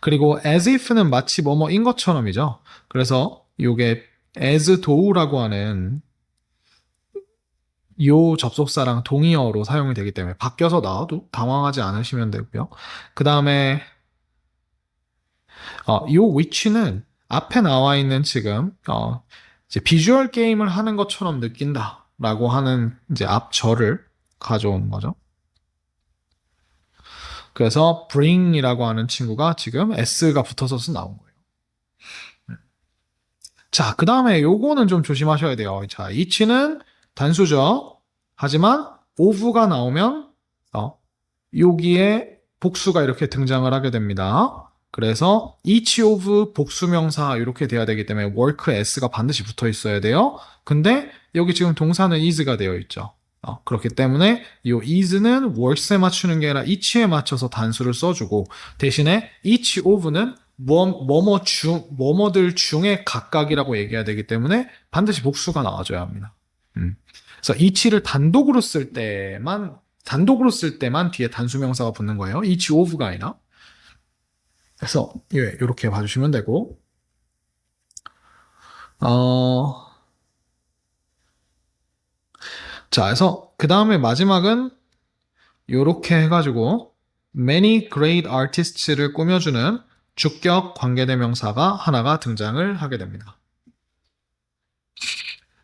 그리고 as if는 마치 뭐뭐인 것처럼이죠. 그래서 요게 as though라고 하는 요 접속사랑 동의어로 사용이 되기 때문에 바뀌어서 나와도 당황하지 않으시면 되고요. 그 다음에 요 which는 앞에 나와 있는 지금 이제 비주얼 게임을 하는 것처럼 느낀다라고 하는 이제 앞절을 가져온 거죠. 그래서 bring이라고 하는 친구가 지금 s가 붙어서 나온 거예요. 자, 그 다음에 요거는 좀 조심하셔야 돼요. 자, each는 단수죠. 하지만 of가 나오면 여기에 복수가 이렇게 등장을 하게 됩니다. 그래서 each of 복수명사 이렇게 돼야 되기 때문에 work s가 반드시 붙어 있어야 돼요. 근데 여기 지금 동사는 is가 되어 있죠. 그렇기 때문에 이 is는 works에 맞추는 게 아니라 each에 맞춰서 단수를 써주고 대신에 each of는 뭐뭐들 중에 각각이라고 얘기해야 되기 때문에 반드시 복수가 나와줘야 합니다. 그래서 each를 단독으로 쓸 때만 뒤에 단수명사가 붙는 거예요. each of가 아니라. 그래서 이렇게 봐주시면 되고 자, 그래서 그 다음에 마지막은 이렇게 해가지고 many great artists를 꾸며주는 주격 관계대명사가 하나가 등장을 하게 됩니다.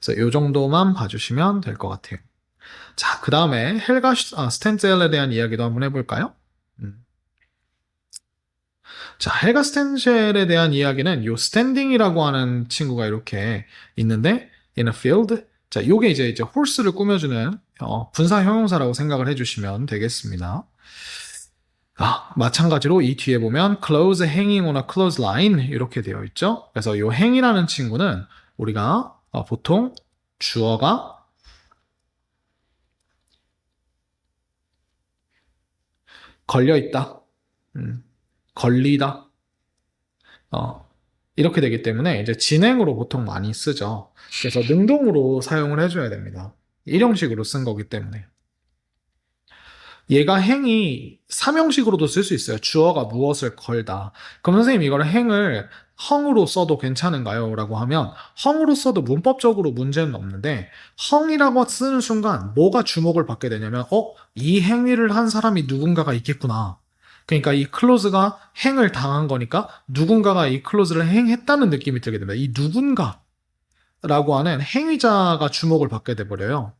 그래서 이 정도만 봐주시면 될 것 같아요. 자, 그 다음에 헬가 스텐젤에 대한 이야기도 한번 해볼까요? 자, 헬가 스텐젤에 대한 이야기는 이 스탠딩이라고 하는 친구가 이렇게 있는데 in a field 자, 요게 이제 horse를 꾸며주는 분사 형용사라고 생각을 해주시면 되겠습니다. 마찬가지로 이 뒤에 보면 clothes hanging on a clothesline 이렇게 되어 있죠. 그래서 이 hang이라는 친구는 우리가 보통 주어가 걸려있다, 걸리다, 이렇게 되기 때문에 이제 진행으로 보통 많이 쓰죠. 그래서 능동으로 사용을 해줘야 됩니다. 일형식으로 쓴 거기 때문에. 얘가 행이 삼형식으로도 쓸 수 있어요. 주어가 무엇을 걸다. 그럼 선생님 이걸 행을 헝으로 써도 괜찮은가요? 라고 하면 헝으로 써도 문법적으로 문제는 없는데 헝이라고 쓰는 순간 뭐가 주목을 받게 되냐면 이 행위를 한 사람이 누군가가 있겠구나. 그러니까 이 클로즈가 행을 당한 거니까 누군가가 이 클로즈를 행했다는 느낌이 들게 됩니다. 이 누군가라고 하는 행위자가 주목을 받게 돼버려요.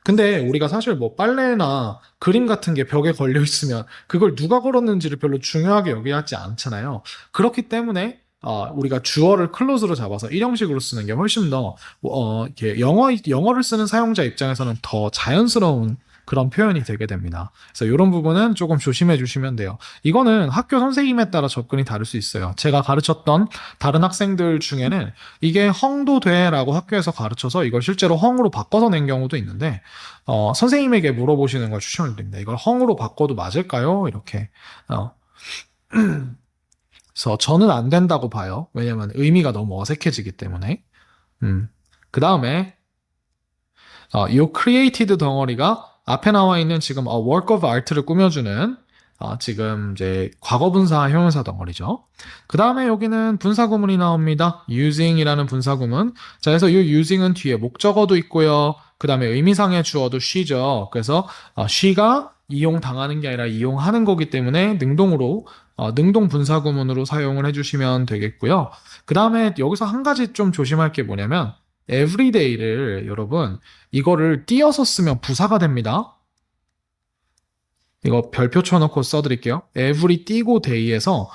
근데 우리가 사실 뭐 빨래나 그림 같은 게 벽에 걸려 있으면 그걸 누가 걸었는지를 별로 중요하게 여기지 않잖아요. 그렇기 때문에 우리가 주어를 클로즈로 잡아서 일형식으로 쓰는 게 훨씬 더 이렇게 영어를 쓰는 사용자 입장에서는 더 자연스러운 그런 표현이 되게 됩니다. 그래서 이런 부분은 조금 조심해 주시면 돼요. 이거는 학교 선생님에 따라 접근이 다를 수 있어요. 제가 가르쳤던 다른 학생들 중에는 이게 헝도 돼라고 학교에서 가르쳐서 이걸 실제로 헝으로 바꿔서 낸 경우도 있는데 선생님에게 물어보시는 걸 추천을 드립니다. 이걸 헝으로 바꿔도 맞을까요? 이렇게 그래서 저는 안 된다고 봐요. 왜냐면 의미가 너무 어색해지기 때문에. 그 다음에 이 created 덩어리가 앞에 나와 있는 지금 a work of art를 꾸며주는 지금 이제 과거분사 형용사 덩어리죠. 그 다음에 여기는 분사구문이 나옵니다. using이라는 분사구문. 자, 그래서 이 using은 뒤에 목적어도 있고요. 그 다음에 의미상의 주어도 she죠. 그래서 she가 이용당하는 게 아니라 이용하는 거기 때문에 능동으로 능동 분사구문으로 사용을 해주시면 되겠고요. 그 다음에 여기서 한 가지 좀 조심할 게 뭐냐면 everyday를 여러분 이거를 띄어서 쓰면 부사가 됩니다. 이거 별표 쳐놓고 써드릴게요. every 띄고 day에서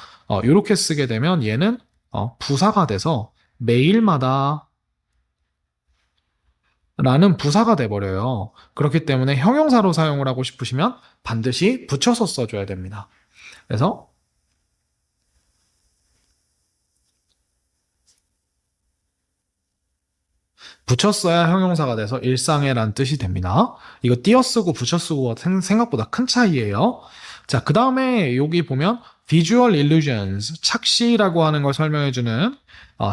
이렇게 쓰게 되면 얘는 부사가 돼서 매일마다 라는 부사가 돼버려요. 그렇기 때문에 형용사로 사용을 하고 싶으시면 반드시 붙여서 써줘야 됩니다. 그래서 붙였어야 형용사가 돼서 일상에란 뜻이 됩니다. 이거 띄어쓰고 붙여쓰고가 생각보다 큰 차이예요. 자, 그 다음에 여기 보면 visual illusions, 착시라고 하는 걸 설명해주는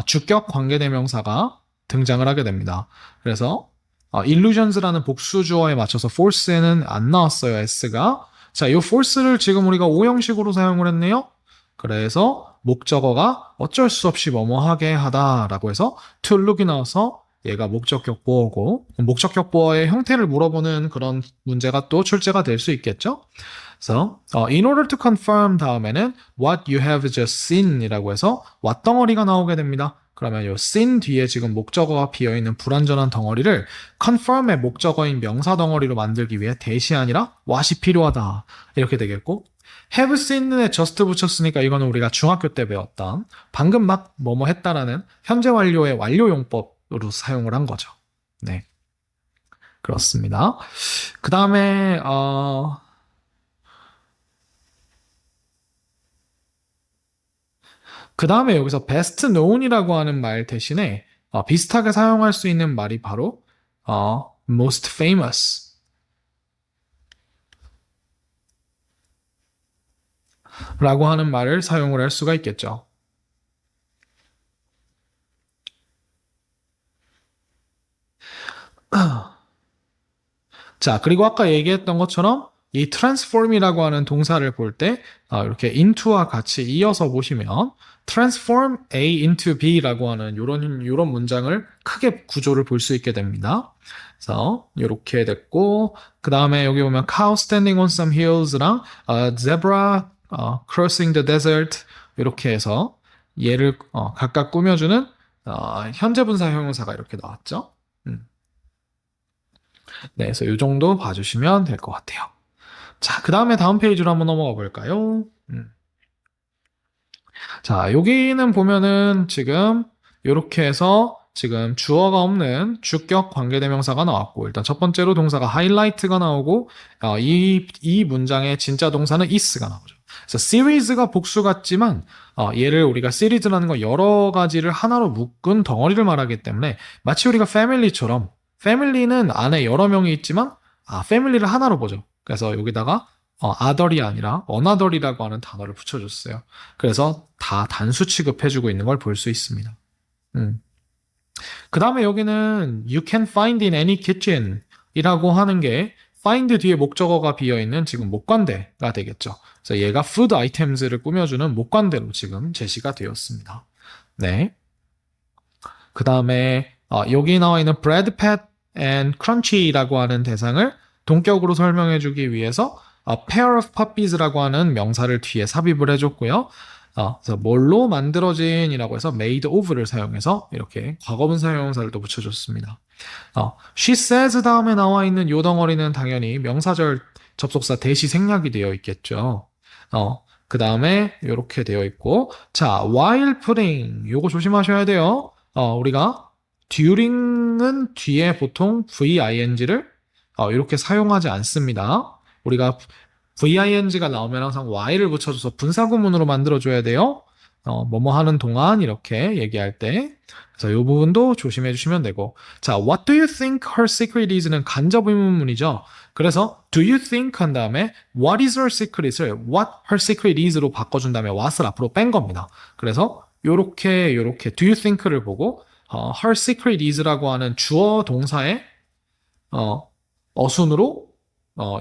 주격 관계대명사가 등장을 하게 됩니다. 그래서 illusions라는 복수주어에 맞춰서 force에는 안 나왔어요, s가. 자, 이 force를 지금 우리가 오형식으로 사용을 했네요. 그래서 목적어가 어쩔 수 없이 뭐뭐하게 하다라고 해서 to look이 나와서 얘가 목적격 보어고 목적격 보어의 형태를 물어보는 그런 문제가 또 출제가 될 수 있겠죠. 그래서 in order to confirm 다음에는 what you have just seen 이라고 해서 what 덩어리가 나오게 됩니다. 그러면 이 seen 뒤에 지금 목적어가 비어있는 불완전한 덩어리를 confirm의 목적어인 명사 덩어리로 만들기 위해 대시 아니라 what이 필요하다 이렇게 되겠고 have seen에 just 붙였으니까 이거는 우리가 중학교 때 배웠던 방금 막 뭐뭐 했다라는 현재 완료의 완료 용법으로 사용을 한 거죠. 네, 그렇습니다. 그 다음에 여기서 best known이라고 하는 말 대신에 비슷하게 사용할 수 있는 말이 바로 most famous 라고 하는 말을 사용을 할 수가 있겠죠. 자, 그리고 아까 얘기했던 것처럼 이 transform이라고 하는 동사를 볼 때 이렇게 into와 같이 이어서 보시면 transform A into B라고 하는 이런 문장을 크게 구조를 볼 수 있게 됩니다. 그래서 이렇게 됐고 그 다음에 여기 보면 cow standing on some hills랑 zebra crossing the desert 이렇게 해서 얘를 각각 꾸며주는 현재 분사 형용사가 이렇게 나왔죠. 네, 그래서 이 정도 봐주시면 될 것 같아요. 자, 그 다음에 다음 페이지로 한번 넘어가 볼까요? 자, 여기는 보면은 지금 이렇게 해서 지금 주어가 없는 주격 관계대명사가 나왔고 일단 첫 번째로 동사가 highlight가 나오고 이 문장의 진짜 동사는 is가 나오죠. 그래서 series가 복수 같지만 얘를 우리가 series라는 거 여러 가지를 하나로 묶은 덩어리를 말하기 때문에 마치 우리가 family처럼 family는 안에 여러 명이 있지만 family를 하나로 보죠. 그래서 여기다가 other이 아니라 another이라고 하는 단어를 붙여줬어요. 그래서 다 단수 취급해주고 있는 걸 볼 수 있습니다. 그 다음에 여기는 you can find in any kitchen 이라고 하는 게 find 뒤에 목적어가 비어있는 지금 목관대가 되겠죠. 그래서 얘가 food items를 꾸며주는 목관대로 지금 제시가 되었습니다. 네. 그 다음에 여기 나와 있는 bread, pat, and crunchy라고 하는 대상을 동격으로 설명해주기 위해서 pair of puppies라고 하는 명사를 뒤에 삽입을 해줬고요. 그래서 뭘로 만들어진이라고 해서 made of를 사용해서 이렇게 과거분사 형용사를 또 붙여줬습니다. she says 다음에 나와 있는 요 덩어리는 당연히 명사절 접속사 대시 생략이 되어 있겠죠. 그 다음에 이렇게 되어 있고 자 while putting 요거 조심하셔야 돼요. 우리가 during은 뒤에 보통 VING를 이렇게 사용하지 않습니다. 우리가 VING가 나오면 항상 Y를 붙여줘서 분사구문으로 만들어줘야 돼요. 뭐뭐 하는 동안 이렇게 얘기할 때. 그래서 이 부분도 조심해 주시면 되고. 자, what do you think her secret is는 간접 의문문이죠. 그래서 do you think 한 다음에 what is her secret을 what her secret is로 바꿔준 다음에 what을 앞으로 뺀 겁니다. 그래서 요렇게 do you think를 보고 her secret is라고 하는 주어 동사의 어순으로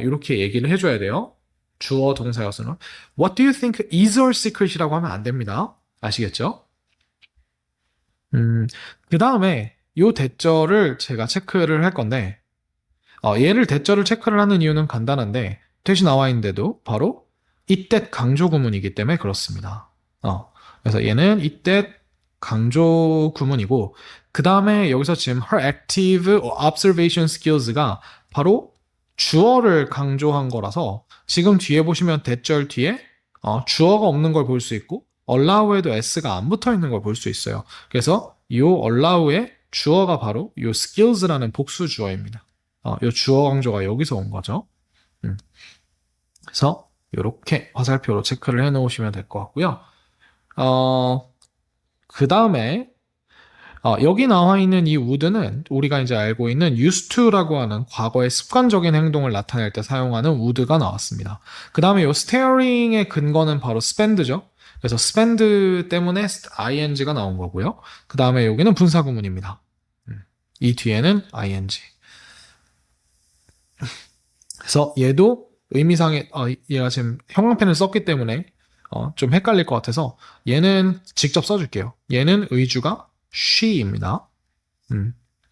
이렇게 얘기를 해줘야 돼요. 주어 동사여서는. What do you think is our secret이라고 하면 안 됩니다. 아시겠죠? 그 다음에 요 대절을 제가 체크를 할 건데, 얘를 대절을 체크를 하는 이유는 간단한데, 대시 나와 있는데도 바로 이때 강조 구문이기 때문에 그렇습니다. 그래서 얘는 이때 강조 구문이고, 그 다음에 여기서 지금 her active observation skills가 바로 주어를 강조한 거라서 지금 뒤에 보시면 대절 뒤에 주어가 없는 걸 볼 수 있고 allow에도 s가 안 붙어 있는 걸 볼 수 있어요. 그래서 이 allow의 주어가 바로 이 skills라는 복수 주어입니다. 이 주어 강조가 여기서 온 거죠. 그래서 이렇게 화살표로 체크를 해 놓으시면 될 것 같고요. 그 다음에 여기 나와 있는 이 would는 우리가 이제 알고 있는 used to라고 하는 과거의 습관적인 행동을 나타낼 때 사용하는 would가 나왔습니다. 그 다음에 이 staring의 근거는 바로 spend죠. 그래서 spend 때문에 ing가 나온 거고요. 그 다음에 여기는 분사구문입니다. 이 뒤에는 ing. 그래서 얘도 의미상의 얘가 지금 형광펜을 썼기 때문에 좀 헷갈릴 것 같아서 얘는 직접 써줄게요. 얘는 의주가 she입니다.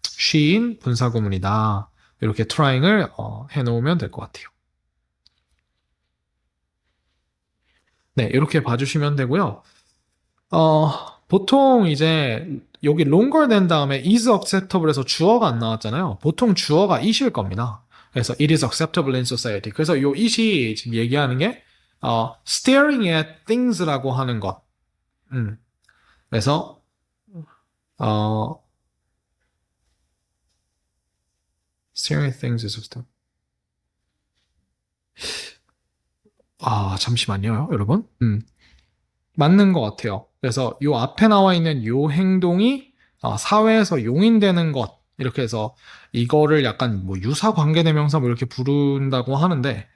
she인 분사구문이다. 이렇게 trying을 해놓으면 될 것 같아요. 네, 이렇게 봐주시면 되고요. 보통 이제 여기 longer than 다음에 is acceptable에서 주어가 안 나왔잖아요. 보통 주어가 it일 겁니다. 그래서 it is acceptable in society. 그래서 요 it이 지금 얘기하는 게 staring at things라고 하는 것. 그래서 staring at things is acceptable. 잠시만요, 여러분. 맞는 것 같아요. 그래서 요 앞에 나와 있는 요 행동이 사회에서 용인되는 것 이렇게 해서 이거를 약간 뭐 유사 관계대명사 뭐 이렇게 부른다고 하는데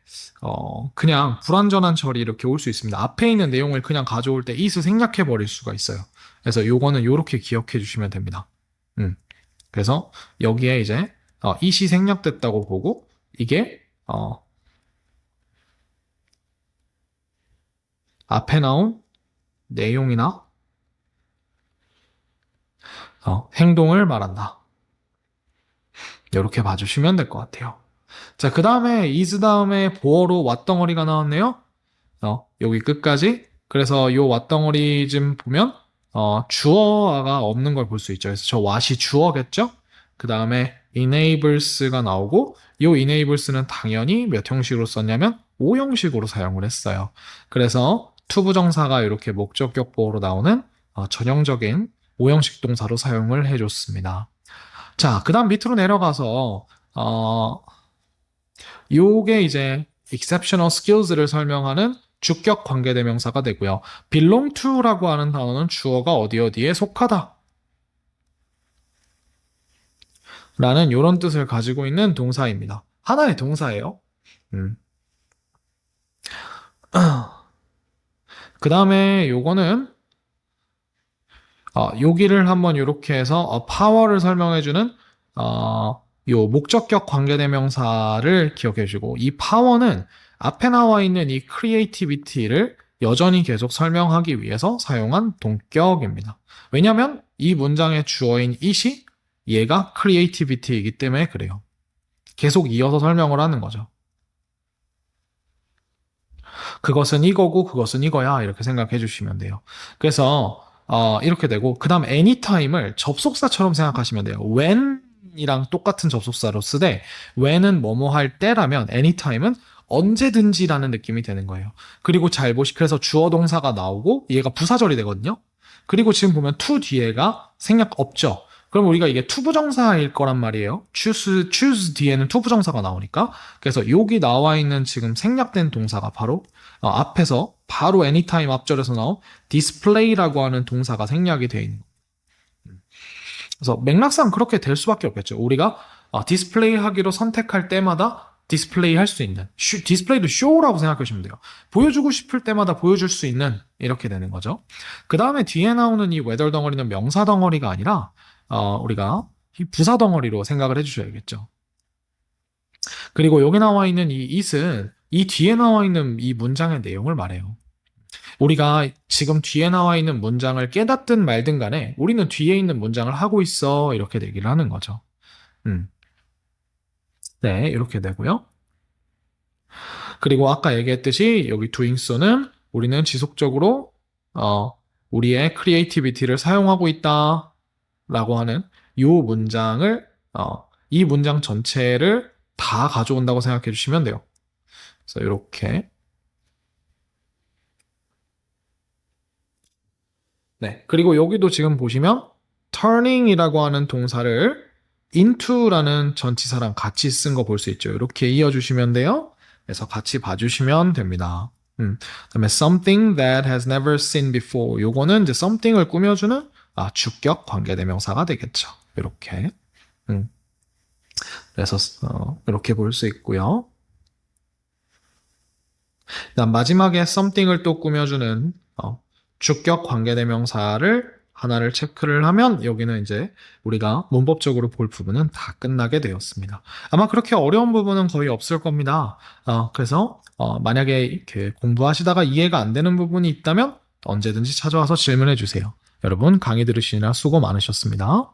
그냥 불완전한 처리 이렇게 올 수 있습니다. 앞에 있는 내용을 그냥 가져올 때 it을 생략해 버릴 수가 있어요. 그래서 요거는 요렇게 기억해 주시면 됩니다. 그래서 여기에 이제 it이 생략됐다고 보고 이게 앞에 나온 내용이나 행동을 말한다. 이렇게 봐주시면 될 것 같아요. 자, 그 다음에 is 다음에 보어로 왓덩어리가 나왔네요. 여기 끝까지. 그래서 요 왓덩어리 좀 보면 주어가 없는 걸 볼 수 있죠. 그래서 저 what이 주어겠죠? 그 다음에 enables가 나오고 요 enables는 당연히 몇 형식으로 썼냐면 5형식으로 사용을 했어요. 그래서 투부정사가 이렇게 목적격 보어로 나오는 전형적인 5형식 동사로 사용을 해줬습니다. 자, 그 다음 밑으로 내려가서 요게 이제 exceptional skills를 설명하는 주격 관계대명사가 되고요. belong to라고 하는 단어는 주어가 어디에 속하다 라는 이런 뜻을 가지고 있는 동사입니다. 하나의 동사예요. 그 다음에 요거는 여기를 한번 이렇게 해서 power를 설명해주는 요 목적격 관계대명사를 기억해주고 이 power는 앞에 나와 있는 이 creativity를 여전히 계속 설명하기 위해서 사용한 동격입니다. 왜냐하면 이 문장의 주어인 it이 얘가 creativity이기 때문에 그래요. 계속 이어서 설명을 하는 거죠. 그것은 이거고 그것은 이거야 이렇게 생각해 주시면 돼요. 그래서 이렇게 되고 그 다음 anytime을 접속사처럼 생각하시면 돼요. when이랑 똑같은 접속사로 쓰되 when은 뭐뭐 할 때라면 anytime은 언제든지라는 느낌이 되는 거예요. 그리고 그래서 주어 동사가 나오고 얘가 부사절이 되거든요. 그리고 지금 보면 to 뒤에가 생략 없죠. 그럼 우리가 이게 투부정사일 거란 말이에요. choose 뒤에는 투부정사가 나오니까. 그래서 여기 나와 있는 지금 생략된 동사가 바로 앞에서 바로 anytime 앞절에서 나온 display라고 하는 동사가 생략이 되어 있는 거예요. 그래서 맥락상 그렇게 될 수밖에 없겠죠. 우리가 디스플레이 하기로 선택할 때마다 디스플레이 할 수 있는 디스플레이도 쇼라고 생각하시면 돼요. 보여주고 싶을 때마다 보여줄 수 있는 이렇게 되는 거죠. 그 다음에 뒤에 나오는 이 whether 덩어리는 명사 덩어리가 아니라 우리가 이 부사 덩어리로 생각을 해주셔야겠죠. 그리고 여기 나와 있는 이 it은 이 뒤에 나와 있는 이 문장의 내용을 말해요. 우리가 지금 뒤에 나와 있는 문장을 깨닫든 말든 간에 우리는 뒤에 있는 문장을 하고 있어. 이렇게 얘기를 하는 거죠. 네, 이렇게 되고요. 그리고 아까 얘기했듯이 여기 doing so는 우리는 지속적으로 우리의 크리에이티비티를 사용하고 있다 라고 하는 이 문장을 이 문장 전체를 다 가져온다고 생각해 주시면 돼요. 그래서 이렇게 네. 그리고 여기도 지금 보시면 turning이라고 하는 동사를 into라는 전치사랑 같이 쓴 거 볼 수 있죠. 이렇게 이어주시면 돼요. 그래서 같이 봐주시면 됩니다. 그다음에 something that has never seen before. 요거는 이제 something을 꾸며주는 주격 관계대명사가 되겠죠. 이렇게. 그래서 이렇게 볼 수 있고요. 그다음 마지막에 something을 또 꾸며주는 주격 관계대명사를 하나를 체크를 하면 여기는 이제 우리가 문법적으로 볼 부분은 다 끝나게 되었습니다. 아마 그렇게 어려운 부분은 거의 없을 겁니다. 그래서 만약에 이렇게 공부하시다가 이해가 안 되는 부분이 있다면 언제든지 찾아와서 질문해 주세요. 여러분 강의 들으시느라 수고 많으셨습니다.